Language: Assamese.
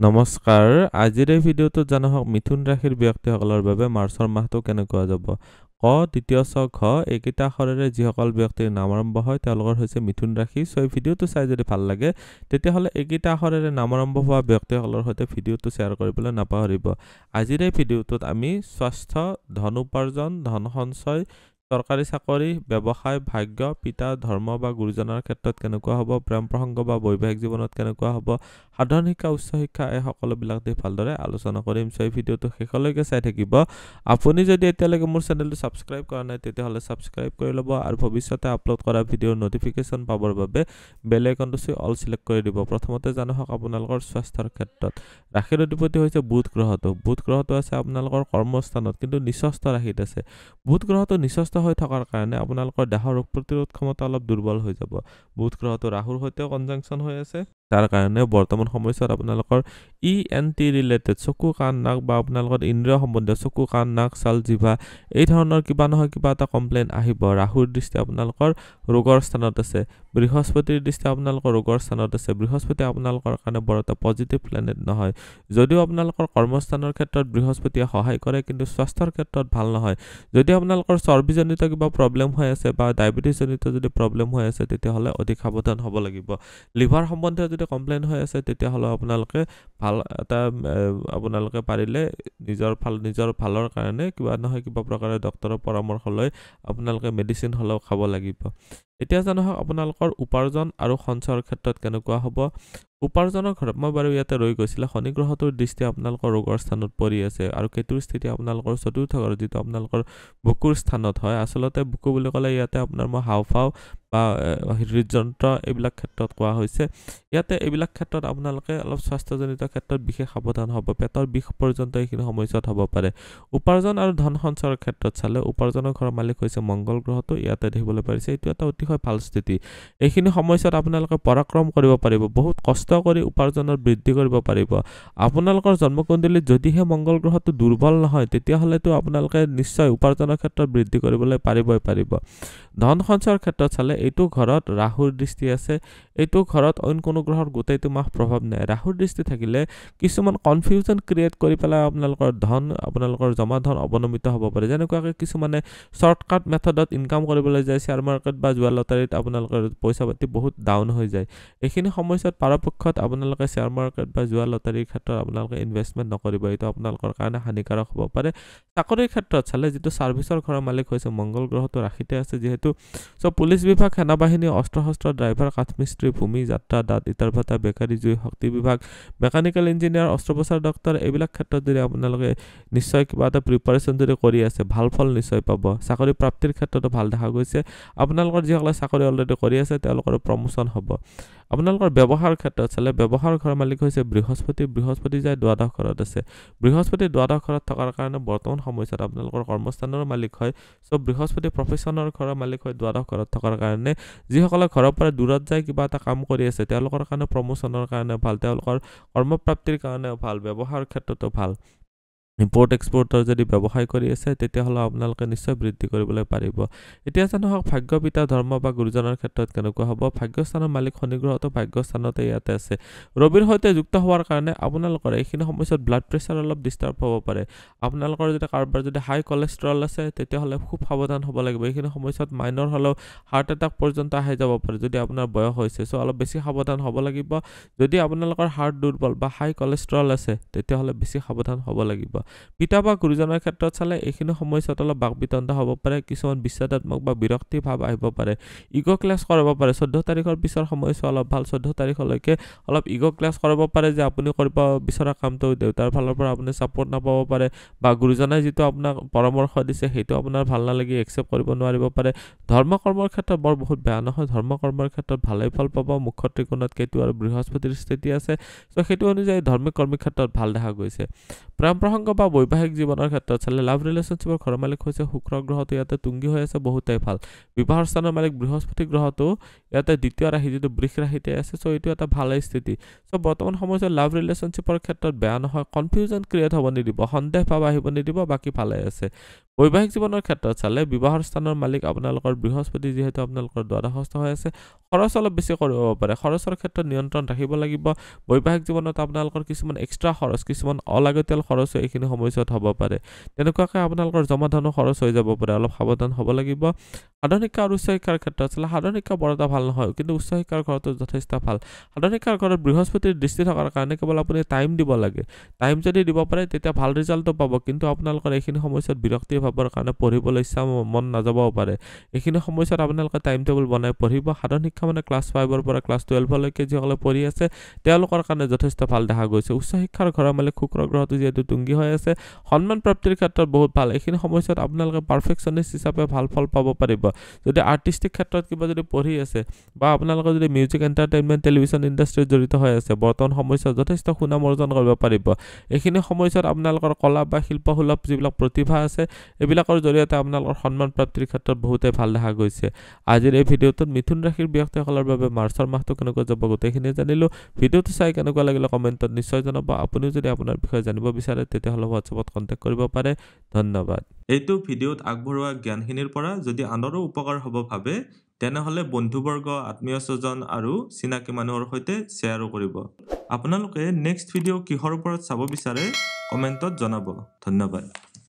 নমস্কাৰ আজিৰ এই ভিডিঅ'টোত জানা হওক মিথুন ৰাশিৰ ব্যক্তিসকলৰ বাবে মাৰ্চৰ মাহটো কেনেকুৱা যাব ক দ্বিতীয় ছ ঘ এইকেইটা আখৰেৰে যিসকল ব্যক্তিৰ নাম আৰম্ভ হয় তেওঁলোকৰ হৈছে মিথুন ৰাশি সো এই ভিডিঅ'টো চাই যদি ভাল লাগে তেতিয়াহ'লে এইকেইটা আখৰেৰে নাম আৰম্ভ হোৱা ব্যক্তিসকলৰ সৈতে ভিডিঅ'টো শ্বেয়াৰ কৰিবলৈ নাপাহৰিব আজিৰ এই ভিডিঅ'টোত আমি স্বাস্থ্য ধন উপাৰ্জন ধন সঞ্চয় চৰকাৰী চাকৰি ব্যৱসায় ভাগ্য পিতা ধৰ্ম বা গুৰুজনৰ ক্ষেত্ৰত কেনেকুৱা হ'ব প্ৰেম প্ৰসংগ বা বৈবাহিক জীৱনত কেনেকুৱা হ'ব সাধাৰণ শিক্ষা উচ্চ শিক্ষা এই সকলোবিলাক দিশ ভালদৰে আলোচনা কৰিম সো এই ভিডিঅ'টো শেষলৈকে চাই থাকিব আপুনি যদি এতিয়ালৈকে মোৰ চেনেলটো সাবস্ক্ৰাইব কৰা নাই তেতিয়াহ'লে সাবস্ক্ৰাইব কৰি ল'ব আৰু ভৱিষ্যতে আপলোড কৰা ভিডিঅ'ৰ নটিফিকেশ্যন পাবৰ বাবে বেল আইকনটো চুই অল সিলেক্ট কৰি দিব প্ৰথমতে জানো হওক আপোনালোকৰ স্বাস্থ্যৰ ক্ষেত্ৰত ৰাশিৰ অধিপতি হৈছে বুধ গ্ৰহটো আছে আপোনালোকৰ কৰ্মস্থানত কিন্তু নিচস্থ ৰাশিত আছে বুধ গ্ৰহটো নিচস্থ হৈ থকাৰ কাৰণে আপোনালোকৰ দেহৰ ৰোগ প্ৰতিৰোধ ক্ষমতা অলপ দুৰ্বল হৈ যাব বুধ গ্ৰহটো ৰাহুৰ সৈতেও কনজাংশন হৈ আছে তাৰ কাৰণে বৰ্তমান সময়ছোৱাত আপোনালোকৰ ENT ৰিলেটেড চকু কাণ নাক বা আপোনালোকৰ ইন্দ্ৰিয় সম্বন্ধীয় চকু কাণ নাক ছাল জিভা এই ধৰণৰ কিবা নহয় কিবা এটা কমপ্লেইন আহিব ৰাহুৰ দৃষ্টি আপোনালোকৰ ৰোগৰ স্থানত আছে বৃহস্পতিৰ দৃষ্টি আপোনালোকৰ ৰোগৰ স্থানত আছে বৃহস্পতি আপোনালোকৰ কাৰণে বৰ এটা পজিটিভ প্লেনেট নহয় যদিও আপোনালোকৰ কৰ্মস্থানৰ ক্ষেত্ৰত বৃহস্পতিয়ে সহায় কৰে কিন্তু স্বাস্থ্যৰ ক্ষেত্ৰত ভাল নহয় যদি আপোনালোকৰ চৰ্বিজনিত কিবা প্ৰব্লেম হৈ আছে বা ডায়াবেটিছজনিত যদি প্ৰব্লেম হৈ আছে তেতিয়াহ'লে অধিক সাৱধান হ'ব লাগিব লিভাৰ সম্বন্ধীয় যদি কমপ্লেইন হৈ আছে তেতিয়াহ'লে আপোনালোকে ভাল এটা আপোনালোকে পাৰিলে নিজৰ ভালৰ কাৰণে কিবা নহয় কিবা প্ৰকাৰে ডক্তৰৰ পৰামৰ্শ লৈ আপোনালোকে মেডিচিন হ'লেও খাব লাগিব এতিয়া জানো হওক আপোনালোকৰ উপাৰ্জন আৰু সঞ্চয়ৰ ক্ষেত্ৰত কেনেকুৱা হ'ব উপাৰ্জনৰ ঘৰত মই বাৰু ইয়াতে ৰৈ গৈছিলে শনি গ্ৰহটোৰ দৃষ্টি আপোনালোকৰ ৰোগৰ স্থানত পৰি আছে আৰু কেতুৰ স্থিতি আপোনালোকৰ চতুৰ্থ ঘৰত যিটো আপোনালোকৰ বুকুৰ স্থানত হয় আচলতে বুকু বুলি ক'লে ইয়াতে আপোনাৰ মই হাওঁফাওঁ বা হৃদযন্ত্ৰ এইবিলাক ক্ষেত্ৰত কোৱা হৈছে ইয়াতে এইবিলাক ক্ষেত্ৰত আপোনালোকে অলপ স্বাস্থ্যজনিত ক্ষেত্ৰত বিশেষ সাৱধান হ'ব পেটৰ বিষ পৰ্যন্ত এইখিনি সময়ছোৱাত হ'ব পাৰে উপাৰ্জন আৰু ধন সঞ্চয়ৰ ক্ষেত্ৰত চালে উপাৰ্জনৰ ঘৰৰ মালিক হৈছে মংগল গ্ৰহটো ইয়াতে দেখিবলৈ পাৰিছে এইটো এটা অতিশয় ভাল স্থিতি এইখিনি সময়ছোৱাত আপোনালোকে পৰাক্ৰম কৰিব পাৰিব বহুত কষ্ট কৰি উপাৰ্জনৰ বৃদ্ধি কৰিব পাৰিব আপোনালোকৰ জন্মকুণ্ডলীত যদিহে মংগল গ্ৰহটো দুৰ্বল নহয় তেতিয়াহ'লেতো আপোনালোকে নিশ্চয় উপাৰ্জনৰ ক্ষেত্ৰত বৃদ্ধি কৰিবলৈ পাৰিব ধন সঞ্চয়ৰ ক্ষেত্ৰত চালে এইটো ঘৰত ৰাহুৰ দৃষ্টি আছে এইটো ঘৰত অইন কোনো গ্ৰহৰ গোটেইটো মাহ প্ৰভাৱ নাই ৰাহুৰ দৃষ্টি থাকিলে কিছুমান কনফিউজন ক্ৰিয়েট কৰি পেলাই আপোনালোকৰ জমা ধন অৱনমিত হ'ব পাৰে যেনেকুৱাকৈ কিছুমানে শ্বৰ্টকাট মেথডত ইনকাম কৰিবলৈ যায় শ্বেয়াৰ মাৰ্কেট বা জুৱা লটাৰীত আপোনালোকৰ পইচা পাতি বহুত ডাউন হৈ যায় এইখিনি সময়ছোৱাত পৰাপক্ষত আপোনালোকে শ্বেয়াৰ মাৰ্কেট বা জুৱা লটাৰীৰ ক্ষেত্ৰত আপোনালোকে ইনভেষ্টমেণ্ট নকৰিব এইটো আপোনালোকৰ কাৰণে হানিকাৰক হ'ব পাৰে চাকৰিৰ ক্ষেত্ৰত চালে যিটো ছাৰ্ভিচৰ ঘৰৰ মালিক হৈছে মংগল গ্ৰহটো ৰাশিতে আছে যিহেতু পুলিচ বিভাগ সেনাবাহিনী অস্ত্ৰ শস্ত্ৰ ড্ৰাইভাৰ কাঠমিস্ত্ৰী ভূমি যাত্ৰা দাঁত ইটাৰ ভাটা বেকাৰী জুই শক্তি বিভাগ মেকানিকেল ইঞ্জিনিয়াৰ অস্ত্ৰোপচাৰ ডক্তৰ এইবিলাক ক্ষেত্ৰত যদি আপোনালোকে নিশ্চয় কিবা এটা প্ৰিপাৰেশ্যন যদি কৰি আছে ভাল ফল নিশ্চয় পাব চাকৰি প্ৰাপ্তিৰ ক্ষেত্ৰতো ভাল দেখা গৈছে আপোনালোকৰ যিসকলে চাকৰি অলৰেডি কৰি আছে তেওঁলোকৰ প্ৰমোচন হ'ব আপোনালোকৰ ব্যৱসায়ৰ ক্ষেত্ৰত চালে ব্যৱসায়ৰ ঘৰৰ মালিক হৈছে বৃহস্পতি যায় দ্বাদশ ঘৰত আছে বৃহস্পতি দ্বাদশ ঘৰত থকাৰ কাৰণে বৰ্তমান সময়ছোৱাত আপোনালোকৰ কৰ্মস্থানৰ মালিক হয় সো বৃহস্পতি প্ৰফেশ্যনৰ ঘৰৰ মালিক হয় দ্বাদশ ঘৰত থকাৰ কাৰণে যিসকলে ঘৰৰ পৰা দূৰত যায় কিবা এটা কাম কৰি আছে তেওঁলোকৰ কাৰণে প্ৰমোচনৰ কাৰণে ভাল তেওঁলোকৰ কৰ্মপ্ৰাপ্তিৰ কাৰণে ভাল ব্যৱসায়ৰ ক্ষেত্ৰতো ভাল ইম্পৰ্ট এক্সপৰ্টৰ যদি ব্যৱসায় কৰি আছে তেতিয়াহ'লে আপোনালোকে নিশ্চয় বৃদ্ধি কৰিবলৈ পাৰিব এতিয়া জানো হওক ভাগ্য পিতা ধৰ্ম বা গুৰুজনৰ ক্ষেত্ৰত কেনেকুৱা হ'ব ভাগ্যস্থানৰ মালিক শনি গ্ৰহটো ভাগ্যস্থানতে ইয়াতে আছে ৰবিৰ সৈতে যুক্ত হোৱাৰ কাৰণে আপোনালোকৰ এইখিনি সময়ছোৱাত ব্লাড প্ৰেছাৰ অলপ ডিষ্টাৰ্ব হ'ব পাৰে আপোনালোকৰ যদি কাৰোবাৰ যদি হাই কলেষ্ট্ৰল আছে তেতিয়াহ'লে খুব সাৱধান হ'ব লাগিব এইখিনি সময়ছোৱাত মাইনৰ হ'লেও হাৰ্ট এটাক পৰ্যন্ত আহি যাব পাৰে যদি আপোনাৰ বয়স হৈছে সো অলপ বেছি সাৱধান হ'ব লাগিব যদি আপোনালোকৰ হাৰ্ট দুৰ্বল বা হাই কলেষ্ট্ৰল আছে তেতিয়াহ'লে বেছি সাৱধান হ'ব লাগিব পিতা বা গুৰুজনৰ ক্ষেত্ৰত চালে এইখিনি সময়ছোৱাত অলপ বাকবিতণ্ডা হ'ব পাৰে কিছুমান বিস্বাদাত্মক বা বিৰক্তি ভাৱ আহিব পাৰে ইগ' ক্লাছ কৰিব পাৰে 14 তাৰিখৰ পিছৰ সময়ছোৱা অলপ ভাল 14 তাৰিখলৈকে অলপ ইগ' ক্লাছ কৰিব পাৰে যে আপুনি কৰিব বিচৰা কামটো দেউতাৰ ফালৰ পৰা আপুনি ছাপোৰ্ট নাপাব পাৰে বা গুৰুজনাই যিটো আপোনাক পৰামৰ্শ দিছে সেইটো আপোনাৰ ভাল নালাগি একচেপ্ট কৰিব নোৱাৰিব পাৰে ধৰ্ম কৰ্মৰ ক্ষেত্ৰত বহুত বেয়া নহয় ধৰ্ম কৰ্মৰ ক্ষেত্ৰত ভালেই ফল পাব মুখ্য ত্ৰিকোণত কেতু আৰু বৃহস্পতিৰ স্থিতি আছে সো সেইটো অনুযায়ী ধৰ্মিক কৰ্মীৰ ক্ষেত্ৰত ভাল দেখা গৈছে প্ৰেম প্ৰসংগ বা বৈবাহিক জীৱনৰ ক্ষেত্ৰত চালে লাভ ৰিলেশ্যনশ্বিপৰ ঘৰৰ মালিক হৈছে শুক্ৰ গ্ৰহটো ইয়াতে তুংগী হৈ আছে বহুতেই ভাল বিবাহৰ স্থানৰ মালিক বৃহস্পতি গ্ৰহটো ইয়াতে দ্বিতীয় ৰাশি যিটো বৃষ ৰাশিতে আছে সো এইটো এটা ভালেই স্থিতি সো বৰ্তমান সময়ত লাভ ৰিলেশ্যনশ্বিপৰ ক্ষেত্ৰত বেয়া নহয় কনফিউজন ক্ৰিয়েট হ'ব নিদিব সন্দেহ ভাৱ আহিব নিদিব বাকী ভালে আছে বৈবাহিক জীৱনৰ ক্ষেত্ৰত চালে বিবাহৰ স্থানৰ মালিক আপোনালোকৰ বৃহস্পতি যিহেতু আপোনালোকৰ দ্বাদশস্থ হৈ আছে খৰচ অলপ বেছি কৰিব পাৰে খৰচৰ ক্ষেত্ৰত নিয়ন্ত্ৰণ ৰাখিব লাগিব বৈবাহিক জীৱনত আপোনালোকৰ কিছুমান এক্সট্ৰা খৰচ কিছুমান অলাগতিয়াল খৰচ এইখিনি সময়ছোৱাত হ'ব পাৰে তেনেকুৱাকৈ আপোনালোকৰ জমা ধনো খৰচ হৈ যাব পাৰে অলপ সাৱধান হ'ব লাগিব সাধাৰণ শিক্ষা আৰু উচ্চ শিক্ষাৰ ক্ষেত্ৰত চালে সাধাৰণ শিক্ষা বৰ এটা ভাল নহয় কিন্তু উচ্চ শিক্ষাৰ ঘৰতো যথেষ্ট ভাল সাধাৰণ শিক্ষাৰ ঘৰত বৃহস্পতিৰ দৃষ্টি থকাৰ কাৰণে কেৱল আপুনি টাইম দিব লাগে টাইম যদি দিব পাৰে তেতিয়া ভাল ৰিজাল্টটো পাব কিন্তু আপোনালোকৰ এইখিনি সময়ছোৱাত বিৰক্তি ভাবৰ কাৰণে পঢ়িবলৈ ইচ্ছা মন নাযাবও পাৰে এইখিনি সময়ছোৱাত আপোনালোকে টাইম টেবুল বনাই পঢ়িব সাধাৰণ শিক্ষা মানে ক্লাছ 5 পৰা ক্লাছ 12 লৈকে যিসকলে পঢ়ি আছে তেওঁলোকৰ কাৰণে যথেষ্ট ভাল দেখা গৈছে উচ্চ শিক্ষাৰ ঘৰৰ মালিক শুক্ৰ গ্ৰহটো যিহেতু তুংগী হৈ আছে সন্মান প্ৰাপ্তিৰ ক্ষেত্ৰত বহুত ভাল এইখিনি সময়ছোৱাত আপোনালোকে পাৰফেকশ্যনিষ্ট হিচাপে ভাল ফল পাব পাৰিব যদি আৰ্টিষ্টিক ক্ষেত্ৰত কিবা যদি পঢ়ি আছে বা আপোনালোকে যদি মিউজিক এণ্টাৰটেইনমেণ্ট টেলিভিছন ইণ্ডাষ্ট্ৰীত জড়িত হৈ আছে বৰ্তমান সময়ছোৱাত যথেষ্ট সুনাম অৰ্জন কৰিব পাৰিব এইখিনি সময়ছোৱাত আপোনালোকৰ কলা বা শিল্পসুলভ যিবিলাক প্ৰতিভা আছে এইবিলাকৰ জৰিয়তে আপোনালোকৰ সন্মান প্ৰাপ্তিৰ ক্ষেত্ৰত বহুতেই ভাল দেখা গৈছে আজিৰ এই ভিডিঅ'টোত মিথুন ৰাশিৰ ব্যক্তিসকলৰ বাবে মাৰ্চৰ মাহটো কেনেকৈ যাব গোটেইখিনি জানিলোঁ ভিডিঅ'টো চাই কেনেকুৱা লাগিলে কমেণ্টত নিশ্চয় জনাব আপুনিও যদি আপোনাৰ বিষয়ে জানিব বিচাৰে তেতিয়াহ'লে হোৱাটছএপত কণ্টেক্ট কৰিব পাৰে ধন্যবাদ এইটো ভিডিঅ'ত আগবঢ়োৱা জ্ঞানখিনিৰ পৰা যদি আনৰো উপকাৰ হ'ব ভাবে তেনেহ'লে বন্ধুবৰ্গ আত্মীয় স্বজন আৰু চিনাকি মানুহৰ সৈতে শ্বেয়াৰো কৰিব আপোনালোকে নেক্সট ভিডিঅ' কিহৰ ওপৰত চাব বিচাৰে কমেণ্টত জনাব ধন্যবাদ